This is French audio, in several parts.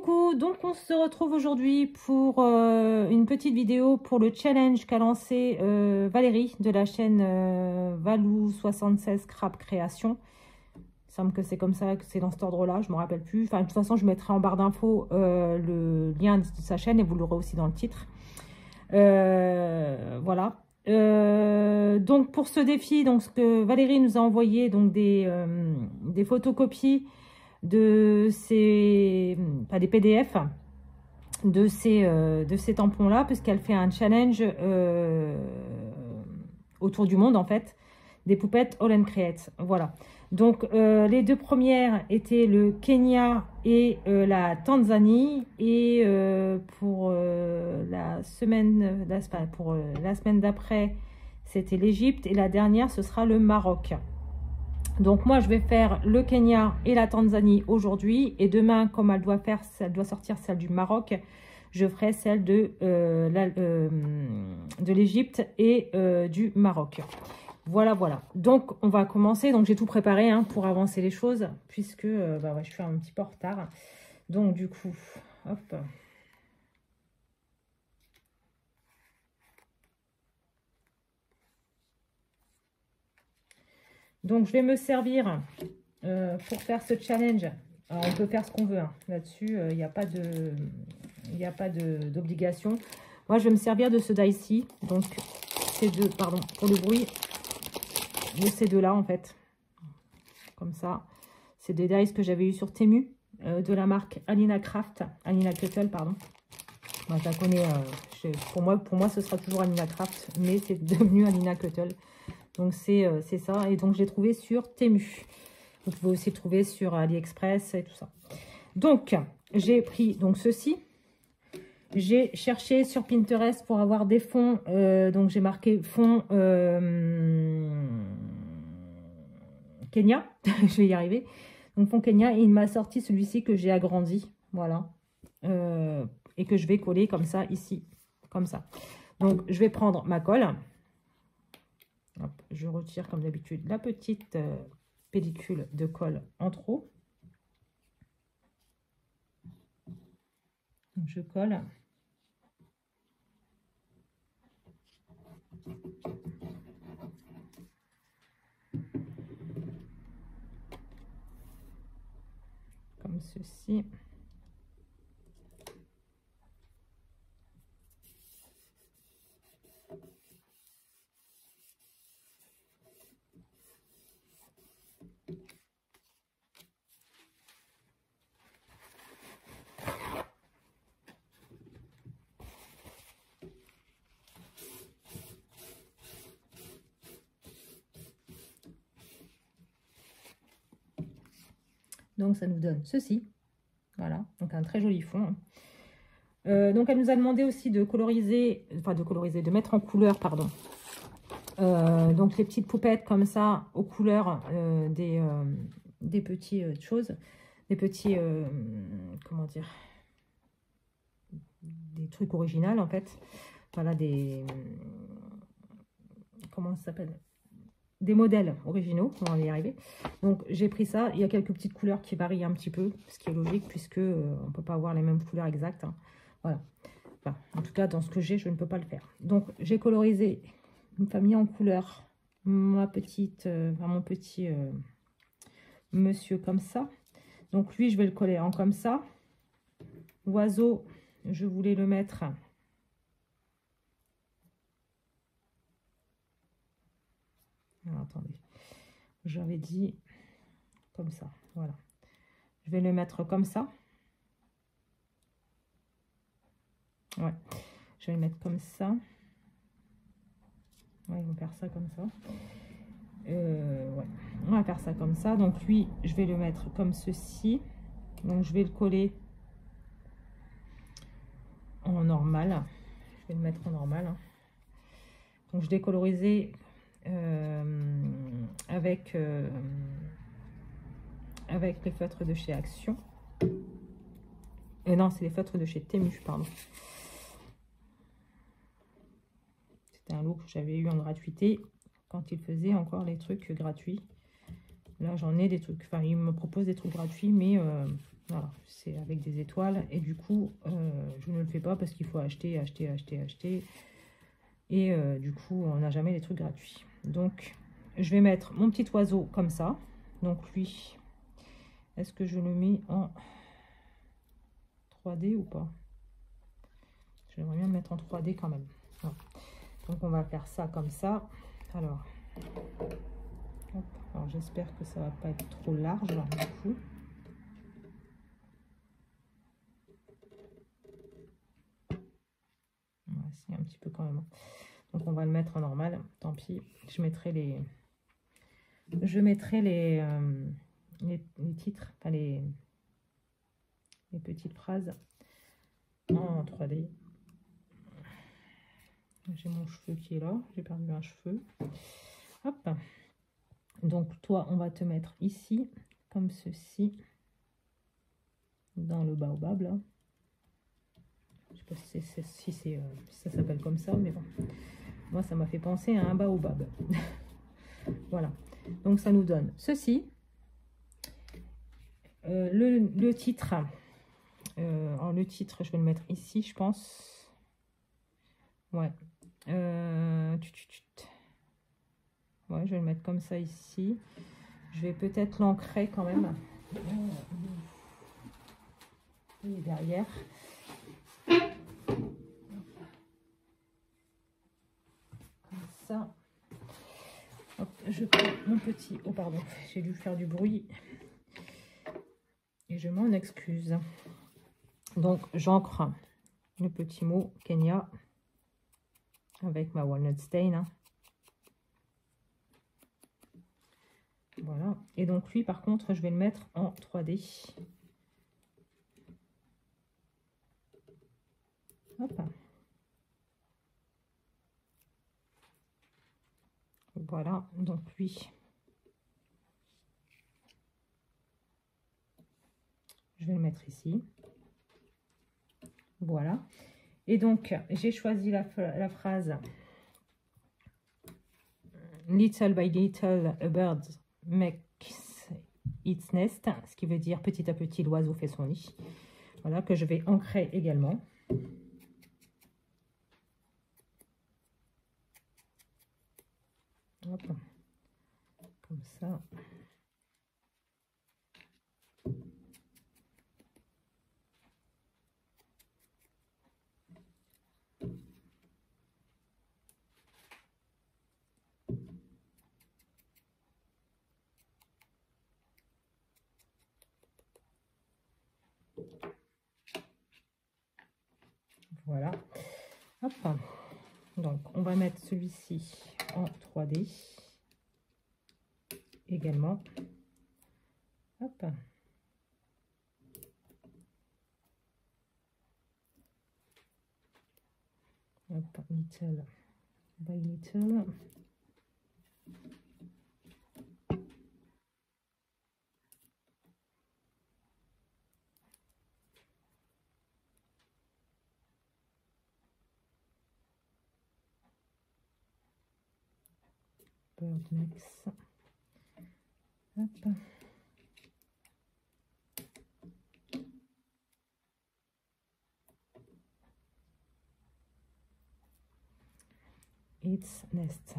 coucou, donc on se retrouve aujourd'hui pour une petite vidéo pour le challenge qu'a lancé Valérie de la chaîne Valou76 Crabe Création. Il semble que c'est comme ça, que c'est dans cet ordre-là, je ne me rappelle plus. Enfin, de toute façon, je mettrai en barre d'infos le lien de sa chaîne et vous l'aurez aussi dans le titre. Voilà. Donc pour ce défi, donc ce que Valérie nous a envoyé, donc des photocopies de ces, pas des PDF de ces tampons là, puisqu'elle fait un challenge autour du monde en fait, des poupettes All and Create. Voilà, donc les deux premières étaient le Kenya et la Tanzanie, et pour la semaine d'après c'était l'Égypte, et la dernière ce sera le Maroc. Donc moi je vais faire le Kenya et la Tanzanie aujourd'hui, et demain, comme elle doit sortir celle du Maroc, je ferai celle de l'Égypte et du Maroc. Voilà, voilà. Donc on va commencer. Donc j'ai tout préparé hein, pour avancer les choses, puisque ouais, je suis un petit peu en retard. Donc du coup, hop. Donc je vais me servir pour faire ce challenge. Alors, on peut faire ce qu'on veut hein. Là-dessus, il n'y a pas d'obligation. Moi, je vais me servir de ce die-ci. Donc, ces deux, pardon, pour le bruit, de ces deux-là, en fait. Comme ça. C'est des dies que j'avais eu sur Temu, de la marque Alina Craft. Alina Kettle, pardon. Moi, je la connais. Pour moi, ce sera toujours Alina Craft, mais c'est devenu Alina Kettle. Donc, c'est ça. Et donc, je l'ai trouvé sur Temu. Vous pouvez aussi le trouver sur AliExpress et tout ça. Donc, j'ai pris donc ceci. J'ai cherché sur Pinterest pour avoir des fonds. Donc, j'ai marqué fonds Kenya. Je vais y arriver. Donc, fonds Kenya. Et il m'a sorti celui-ci que j'ai agrandi. Voilà. Et que je vais coller comme ça, ici. Comme ça. Donc, je vais prendre ma colle. Hop, je retire comme d'habitude la petite pellicule de colle en trop. Donc, je colle. Comme ceci. Donc, ça nous donne ceci. Voilà, donc un très joli fond. Donc, elle nous a demandé aussi de coloriser, enfin de mettre en couleur, pardon. Donc, les petites poupettes comme ça, aux couleurs des petites choses, des petits, comment dire, des trucs originaux en fait. Voilà, comment ça s'appelle ? Des modèles originaux, on va y arriver. Donc j'ai pris ça, il y a quelques petites couleurs qui varient un petit peu, ce qui est logique puisque on ne peut pas avoir les mêmes couleurs exactes. Hein. Voilà. Enfin, en tout cas, dans ce que j'ai, je ne peux pas le faire. Donc j'ai colorisé, une famille en couleur, mon petit monsieur comme ça. Donc lui, je vais le coller en comme ça. Oiseau, je voulais le mettre... Alors, attendez, j'avais dit comme ça, voilà. Je vais le mettre comme ça. Ouais, je vais le mettre comme ça. Ouais, on va faire ça comme ça. Ouais, on va faire ça comme ça. Donc lui, je vais le mettre comme ceci. Donc je vais le coller en normal. Je vais le mettre en normal. Hein. Donc je l'ai colorisé avec les feutres de chez Action. Non, c'est les feutres de chez Temu, pardon. C'était un lot que j'avais eu en gratuité quand ils faisaient encore les trucs gratuits. Là, j'en ai des trucs. Enfin, il me propose des trucs gratuits, mais voilà, c'est avec des étoiles. Et du coup, je ne le fais pas parce qu'il faut acheter, acheter, acheter, acheter. Et du coup, on n'a jamais les trucs gratuits. Donc, je vais mettre mon petit oiseau comme ça. Donc, lui, est-ce que je le mets en 3D ou pas? J'aimerais bien le mettre en 3D quand même. Voilà. Donc, on va faire ça comme ça. Alors, hop. Alors j'espère que ça va pas être trop large du coup. C'est un petit peu quand même. Donc on va le mettre en normal. Tant pis. Je mettrai les titres, enfin les petites phrases en 3D. J'ai mon cheveu qui est là. J'ai perdu un cheveu. Hop. Donc toi, on va te mettre ici, comme ceci, dans le baobab là. Je sais pas si ça s'appelle comme ça, mais bon. Moi, ça m'a fait penser à un baobab. Voilà. Donc, ça nous donne ceci. Le titre. Alors, le titre, je vais le mettre ici, je pense. Ouais. Ouais, je vais le mettre comme ça ici. Je vais peut-être l'ancrer quand même. Et derrière. Comme ça. Hop, je prends mon petit... Oh, pardon, j'ai dû faire du bruit. Et je m'en excuse. Donc, j'ancre le petit mot Kenya avec ma walnut stain. Hein. Voilà. Et donc, lui, par contre, je vais le mettre en 3D. Hop. Voilà. Donc, lui, je vais le mettre ici. Voilà. Et donc, j'ai choisi la phrase Little by little, a bird makes its nest, ce qui veut dire petit à petit, l'oiseau fait son nid. Voilà, que je vais ancrer également. Hop. Comme ça. Voilà. Hop. Donc, on va mettre celui-ci en 3D également. Hop. Hop, little by little. Bird makes. Hop. Its nest.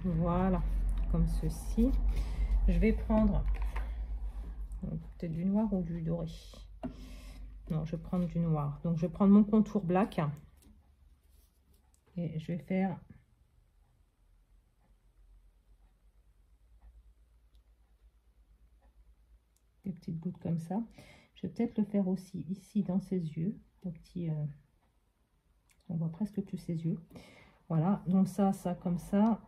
Voilà, comme ceci. Je vais prendre peut-être du noir ou du doré. Non, je vais prendre du noir. Donc, je vais prendre mon contour black et je vais faire des petites gouttes comme ça. Je vais peut-être le faire aussi ici dans ses yeux. Au petit, on voit presque plus ses yeux. Voilà, donc ça comme ça.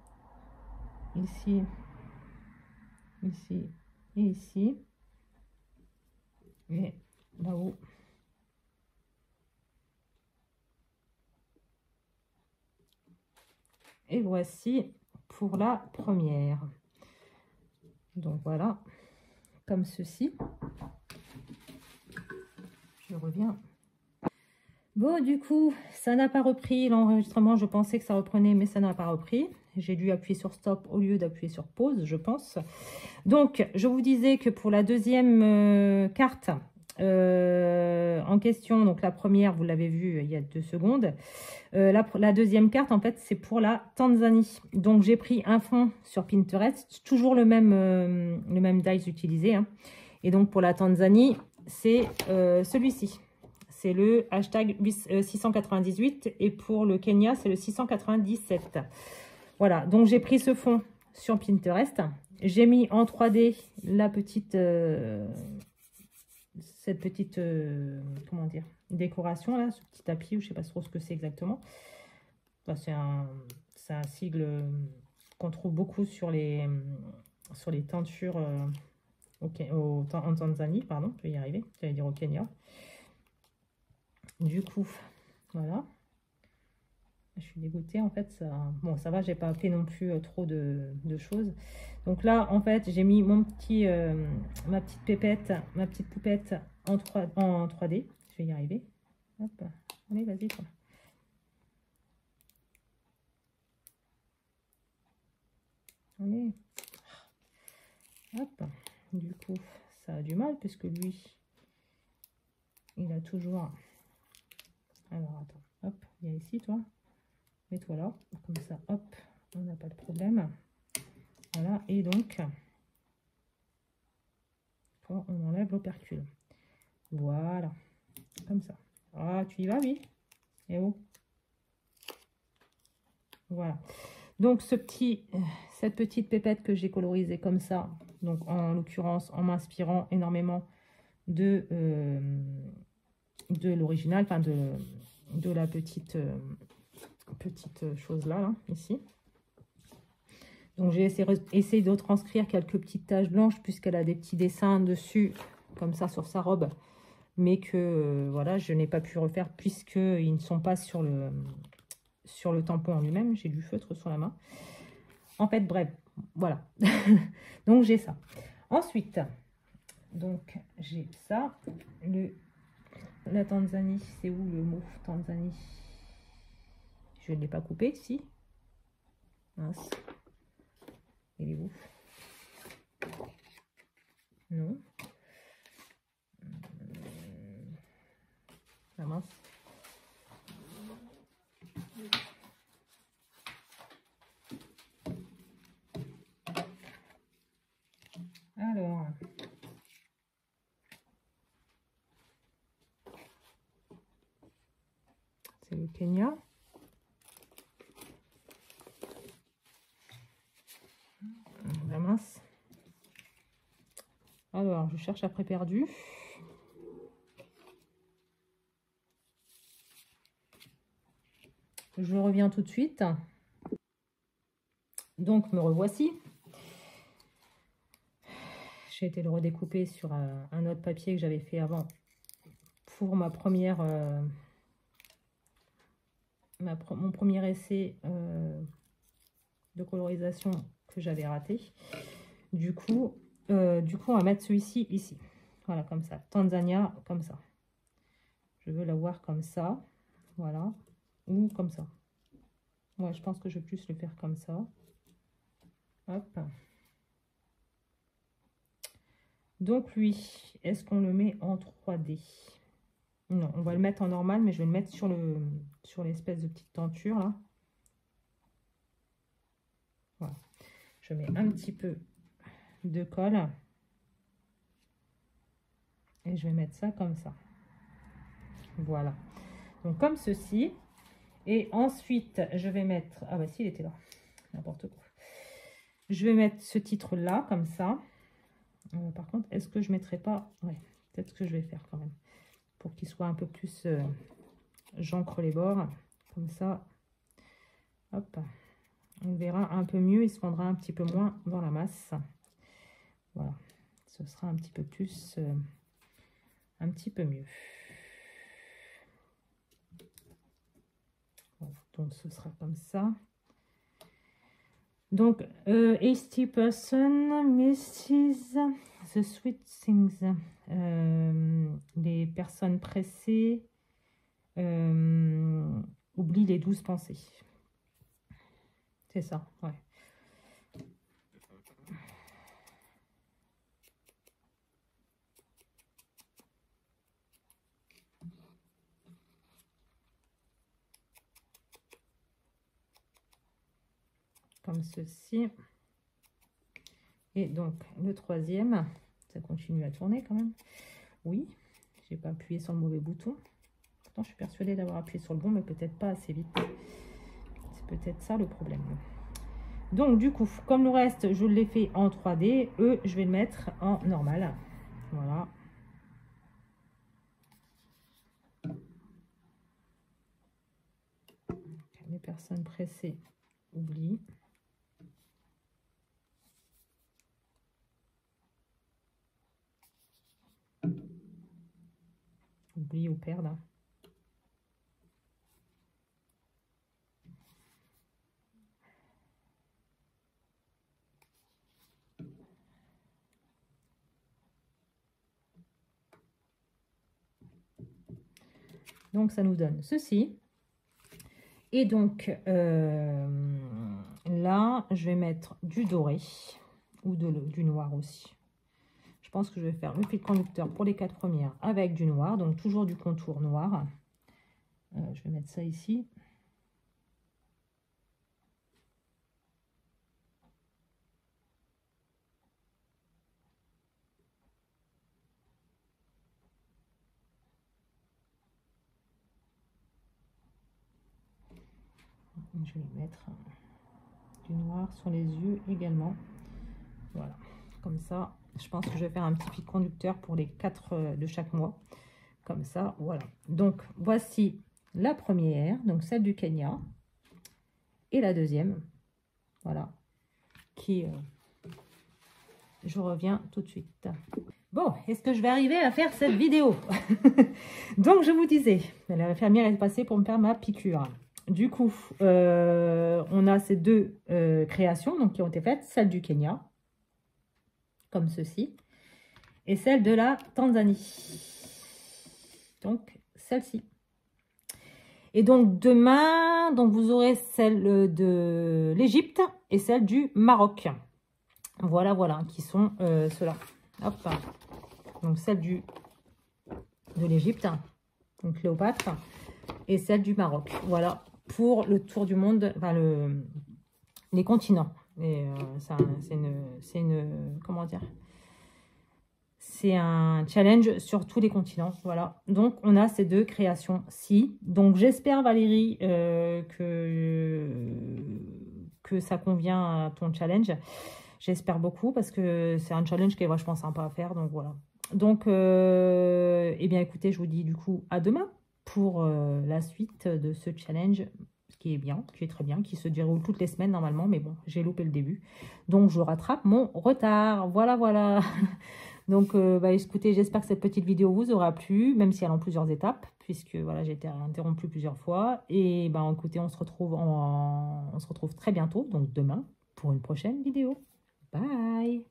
Ici, ici et ici. Et là-haut. Et voici pour la première. Donc voilà, comme ceci. Je reviens. Bon, du coup, ça n'a pas repris l'enregistrement. Je pensais que ça reprenait, mais ça n'a pas repris. J'ai dû appuyer sur stop au lieu d'appuyer sur pause, je pense. Donc, je vous disais que pour la deuxième carte en question, donc la première, vous l'avez vu il y a 2 secondes. La deuxième carte, en fait, c'est pour la Tanzanie. Donc, j'ai pris un fond sur Pinterest, toujours le même dice utilisé. Hein. Et donc, pour la Tanzanie, c'est celui-ci. C'est le hashtag 698 et pour le Kenya, c'est le 697. Voilà, donc j'ai pris ce fond sur Pinterest. J'ai mis en 3D la petite, cette petite, comment dire, décoration là, ce petit tapis, ou je sais pas trop ce que c'est exactement. Enfin, c'est un sigle qu'on trouve beaucoup sur les teintures en Tanzanie, pardon, je vais y arriver, j'allais dire au Kenya. Du coup, voilà. Je suis dégoûtée, en fait. Bon, ça va, j'ai pas fait non plus trop de choses. Donc là, en fait, j'ai mis ma petite pépette, ma petite poupette en 3D. Je vais y arriver. Hop. Allez, vas-y, toi. Allez. Hop. Du coup, ça a du mal, puisque lui, il a toujours... Alors, attends. Hop, viens ici, toi. Mets-toi là. Comme ça, hop, on n'a pas de problème. Voilà, et donc, on enlève l'opercule. Voilà, comme ça. Ah, tu y vas, oui? Et où? Voilà. Donc, cette petite pépette que j'ai colorisée comme ça, donc en l'occurrence, en m'inspirant énormément de l'original, enfin de la petite chose là, ici. Donc, j'ai essayé de retranscrire quelques petites taches blanches puisqu'elle a des petits dessins dessus, comme ça, sur sa robe. Mais que, voilà, je n'ai pas pu refaire puisqu'ils ne sont pas sur le tampon en lui-même. J'ai du feutre sur la main. En fait, bref, voilà. Donc, j'ai ça. Ensuite, donc, j'ai ça. La Tanzanie, c'est où le mot Tanzanie? Je ne l'ai pas coupé, si. Mince. Il est où? Non. Ah mince. Alors. C'est le Kenya. La mince. Alors, je cherche après perdu. Je reviens tout de suite. Donc, me revoici. J'ai été le redécouper sur un autre papier que j'avais fait avant pour ma première, mon premier essai de colorisation que j'avais raté. Du coup, on va mettre celui-ci ici. Voilà, comme ça. Tanzania, comme ça. Je veux l'avoir comme ça. Voilà. Ou comme ça. Ouais, je pense que je vais plus le faire comme ça. Hop. Donc lui, est-ce qu'on le met en 3D? Non, on va le mettre en normal, mais je vais le mettre sur l'espèce de petite tenture là. Voilà. Je mets un petit peu de colle. Et je vais mettre ça comme ça. Voilà. Donc comme ceci. Et ensuite, je vais mettre... Ah bah si, il était là. N'importe quoi. Je vais mettre ce titre-là, comme ça. Par contre, est-ce que je ne mettrai pas... Ouais, peut-être ce que je vais faire quand même. Pour qu'il soit un peu plus... j'encre les bords. Comme ça. Hop. On verra un peu mieux. Il se fondra un petit peu moins dans la masse. Voilà. Ce sera un petit peu plus... un petit peu mieux. Voilà. Donc, ce sera comme ça. Donc, 80% misses the sweet things. Les personnes pressées Oublie les 12 pensées. C'est ça, ouais. Comme ceci. Et donc, le troisième, ça continue à tourner quand même. Oui, j'ai pas appuyé sur le mauvais bouton. Pourtant, je suis persuadée d'avoir appuyé sur le bon, mais peut-être pas assez vite. C'est peut-être ça le problème. Donc, du coup, comme le reste, je l'ai fait en 3D, eux, je vais le mettre en normal. Voilà. Les personnes pressées, oublie. Oublie ou perdre. Donc, ça nous donne ceci. Et donc, là, je vais mettre du doré ou du noir aussi. Je pense que je vais faire le fil conducteur pour les 4 premières avec du noir. Donc, toujours du contour noir. Je vais mettre ça ici. Je vais mettre du noir sur les yeux également. Voilà, comme ça, je pense que je vais faire un petit fil conducteur pour les 4 de chaque mois. Comme ça, voilà. Donc, voici la première, donc celle du Kenya. Et la deuxième, voilà, qui... je reviens tout de suite. Bon, est-ce que je vais arriver à faire cette vidéo? Donc, je vous disais, la infirmière est passée pour me faire ma piqûre. Du coup, on a ces 2 créations donc, qui ont été faites. Celle du Kenya, comme ceci, et celle de la Tanzanie. Donc, celle-ci. Et donc, demain, donc vous aurez celle de l'Égypte et celle du Maroc. Voilà, voilà, qui sont ceux-là. Hop. Donc, celle de l'Égypte, donc Cléopâtre, et celle du Maroc. Voilà, pour le tour du monde, enfin, les continents. Et c'est une, comment dire, c'est un challenge sur tous les continents. Voilà, donc on a ces 2 créations-ci. Donc j'espère, Valérie, que ça convient à ton challenge. J'espère beaucoup parce que c'est un challenge qui est vachement sympa à faire. Donc voilà. Donc, eh bien écoutez, je vous dis du coup à demain pour la suite de ce challenge qui est bien, qui est très bien, qui se déroule toutes les semaines normalement. Mais bon, j'ai loupé le début. Donc je rattrape mon retard. Voilà, voilà. Donc, écoutez, j'espère que cette petite vidéo vous aura plu, même si elle est en plusieurs étapes, puisque voilà, j'ai été interrompue plusieurs fois. Et écoutez, on se retrouve très bientôt, donc demain, pour une prochaine vidéo. Bye!